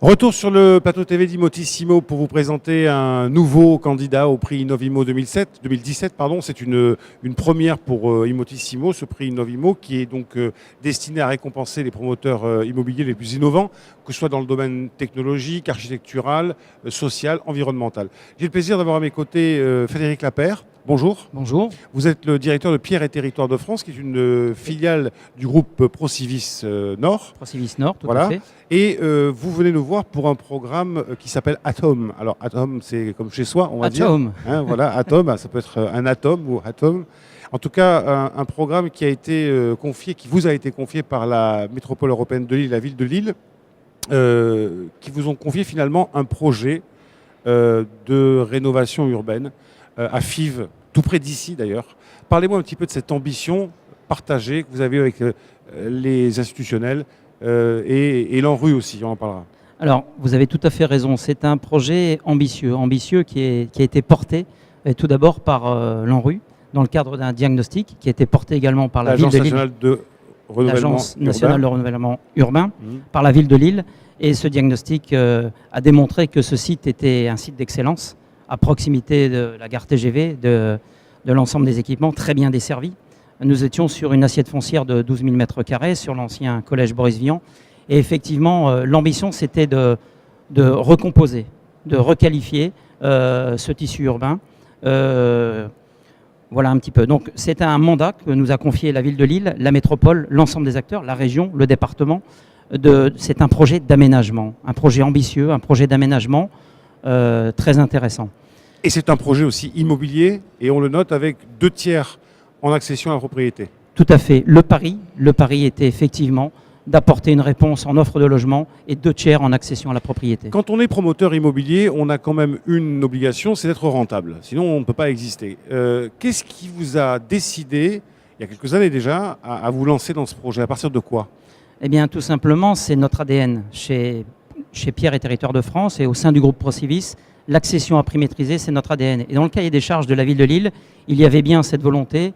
Retour sur le plateau TV d'Immotissimo pour vous présenter un nouveau candidat au prix Innovimo 2017. C'est une première pour Immotissimo, ce prix Innovimo qui est donc destiné à récompenser les promoteurs immobiliers les plus innovants, que ce soit dans le domaine technologique, architectural, social, environnemental. J'ai le plaisir d'avoir à mes côtés Frédéric Lapère. Bonjour. Bonjour. Vous êtes le directeur de Pierre et Territoires de France, qui est une filiale du groupe Procivis Nord. Procivis Nord, tout Voilà. à fait. Et vous venez nous voir pour un programme qui s'appelle Atom. Alors Atom, c'est comme chez soi, on va dire. Atom. Voilà, Atom, ça peut être un atome ou Atom. En tout cas, un programme qui a été confié, qui vous a été confié par la métropole européenne de Lille, la ville de Lille, qui vous ont confié finalement un projet de rénovation urbaine à Fives, tout près d'ici d'ailleurs. Parlez-moi un petit peu de cette ambition partagée que vous avez avec les institutionnels et l'ANRU aussi, on en parlera. Alors, vous avez tout à fait raison. C'est un projet ambitieux qui a été porté tout d'abord par l'ANRU dans le cadre d'un diagnostic qui a été porté également par la ville de Lille. L'Agence nationale de renouvellement urbain, par la ville de Lille. Et ce diagnostic a démontré que ce site était un site d'excellence à proximité de la gare TGV, de l'ensemble des équipements, très bien desservis. Nous étions sur une assiette foncière de 12 000 m² sur l'ancien collège Boris Vian. Et effectivement, l'ambition, c'était de recomposer, de requalifier ce tissu urbain. Voilà un petit peu. Donc, c'est un mandat que nous a confié la ville de Lille, la métropole, l'ensemble des acteurs, la région, le département. C'est un projet d'aménagement, un projet ambitieux, un projet d'aménagement très intéressant. Et c'est un projet aussi immobilier, et on le note avec 2/3 en accession à la propriété. Tout à fait. Le pari était effectivement d'apporter une réponse en offre de logement et 2/3 en accession à la propriété. Quand on est promoteur immobilier, on a quand même une obligation, c'est d'être rentable. Sinon, on ne peut pas exister. Qu'est-ce qui vous a décidé, il y a quelques années déjà, à vous lancer dans ce projet? À partir de quoi? Eh bien, tout simplement, c'est notre ADN chez Pierre et Territoires de France et au sein du groupe Procivis. L'accession à prix maîtrisé, c'est notre ADN. Et dans le cahier des charges de la ville de Lille, il y avait bien cette volonté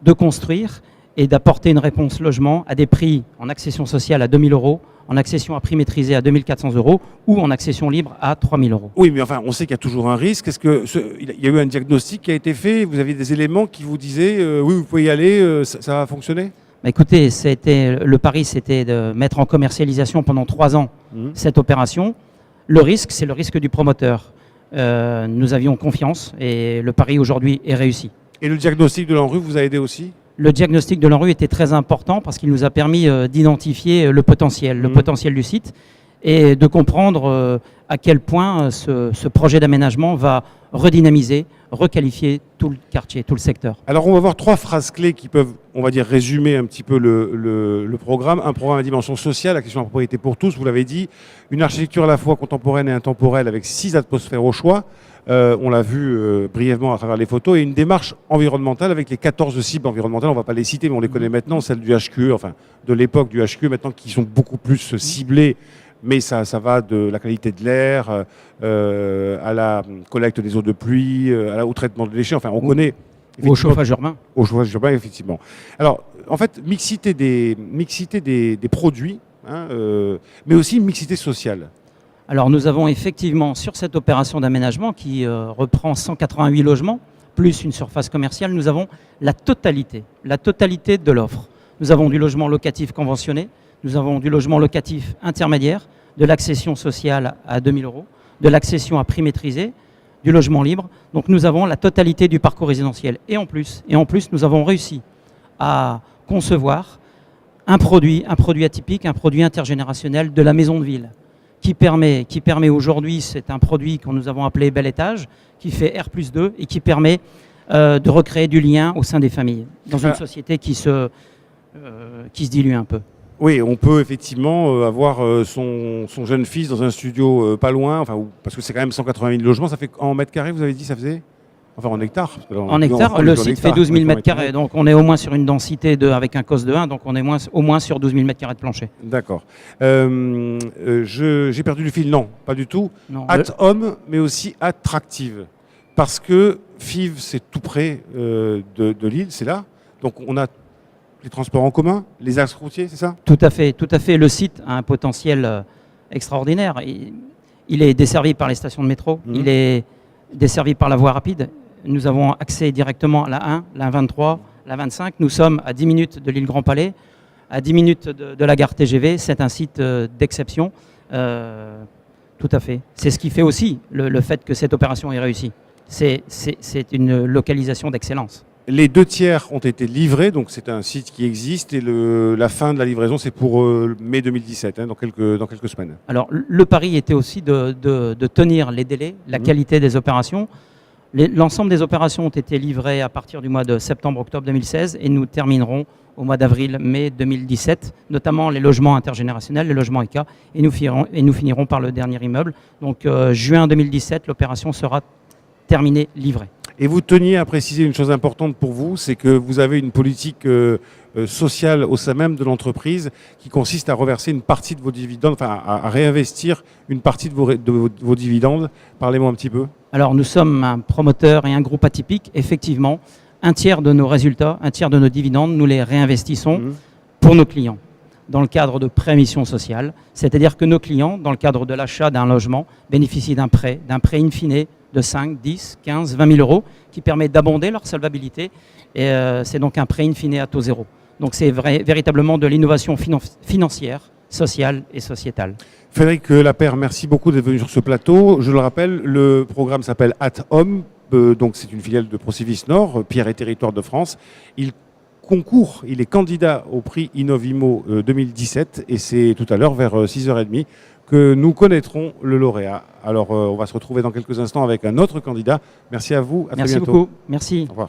de construire et d'apporter une réponse logement à des prix en accession sociale à 2 000 €, en accession à prix maîtrisé à 2 400 € ou en accession libre à 3 000 €. Oui, mais enfin, on sait qu'il y a toujours un risque. Il y a eu un diagnostic qui a été fait? Vous avez des éléments qui vous disaient oui, vous pouvez y aller, ça va fonctionner? Écoutez, le pari, c'était de mettre en commercialisation pendant 3 ans cette opération. Le risque, c'est le risque du promoteur. Nous avions confiance et le pari aujourd'hui est réussi. Et le diagnostic de l'ANRU vous a aidé aussi? Le diagnostic de l'ANRU était très important parce qu'il nous a permis d'identifier le potentiel du site et de comprendre à quel point ce projet d'aménagement va redynamiser, requalifier tout le quartier, tout le secteur. Alors on va voir 3 phrases clés qui peuvent, on va dire, résumer un petit peu le programme. Un programme à dimension sociale, la question de la propriété pour tous, vous l'avez dit. Une architecture à la fois contemporaine et intemporelle avec 6 atmosphères au choix. On l'a vu brièvement à travers les photos. Et une démarche environnementale avec les 14 cibles environnementales. On ne va pas les citer, mais on les connaît maintenant. Celles du HQE, enfin de l'époque du HQE, maintenant qui sont beaucoup plus ciblées. Mais ça va de la qualité de l'air à la collecte des eaux de pluie, au traitement de déchets. Enfin, on connaît. Au chauffage urbain. Au chauffage urbain, effectivement. Alors, en fait, mixité des produits, mais aussi mixité sociale. Alors, nous avons effectivement, sur cette opération d'aménagement qui reprend 188 logements, plus une surface commerciale, nous avons la totalité de l'offre. Nous avons du logement locatif conventionné, nous avons du logement locatif intermédiaire, de l'accession sociale à 2 000 €, de l'accession à prix maîtrisé, du logement libre. Donc nous avons la totalité du parcours résidentiel. Et en plus, nous avons réussi à concevoir un produit atypique, un produit intergénérationnel de la maison de ville, qui permet aujourd'hui, c'est un produit que nous avons appelé Bel Étage, qui fait R+2 et qui permet de recréer du lien au sein des familles, dans une société qui se dilue un peu. Oui, on peut effectivement avoir son jeune fils dans un studio pas loin, parce que c'est quand même 180 000 logements. Ça fait en mètres carrés, vous avez dit, ça faisait? Enfin, en hectares. En hectares, le site fait 12 000 m². Donc, on est au moins sur une densité avec un COS de 1. Donc, on est au moins sur 12 000 m² de plancher. D'accord. J'ai perdu le fil. Non, pas du tout. At-Home, mais aussi attractive. Parce que Fives, c'est tout près de Lille, c'est là. Donc, on a les transports en commun, les axes routiers, c'est ça? Tout à fait. Le site a un potentiel extraordinaire. Il est desservi par les stations de métro, il est desservi par la voie rapide. Nous avons accès directement à la 1, la 23, la 25. Nous sommes à 10 minutes de l'île Grand Palais, à 10 minutes de la gare TGV. C'est un site d'exception. Tout à fait. C'est ce qui fait aussi le fait que cette opération est réussie. C'est une localisation d'excellence. Les 2 tiers ont été livrés, donc c'est un site qui existe et la fin de la livraison c'est pour mai 2017, dans quelques semaines. Alors le pari était aussi de tenir les délais, la qualité des opérations. L'ensemble des opérations ont été livrées à partir du mois de septembre-octobre 2016 et nous terminerons au mois d'avril-mai 2017, notamment les logements intergénérationnels, les logements ECA, et nous finirons par le dernier immeuble. Donc juin 2017, l'opération sera terminée, livrée. Et vous teniez à préciser une chose importante pour vous, c'est que vous avez une politique sociale au sein même de l'entreprise qui consiste à reverser une partie de vos dividendes, enfin à réinvestir une partie de vos dividendes. Parlez-moi un petit peu. Alors nous sommes un promoteur et un groupe atypique. Effectivement, un tiers de nos résultats, un tiers de nos dividendes, nous les réinvestissons pour nos clients dans le cadre de préémission sociale. C'est-à-dire que nos clients, dans le cadre de l'achat d'un logement, bénéficient d'un prêt in fine de 5, 10, 15, 20 000 euros qui permet d'abonder leur solvabilité. Et c'est donc un prêt in fine à taux zéro. Donc c'est véritablement de l'innovation financière, sociale et sociétale. Frédéric Lapeyre, merci beaucoup d'être venu sur ce plateau. Je le rappelle, le programme s'appelle At Home, donc c'est une filiale de Procivis Nord, Pierre et Territoire de France. Il est candidat au prix Innovimo 2017 et c'est tout à l'heure vers 6h30 que nous connaîtrons le lauréat. Alors on va se retrouver dans quelques instants avec un autre candidat. Merci à vous, à très bientôt. Merci beaucoup, merci. Au revoir.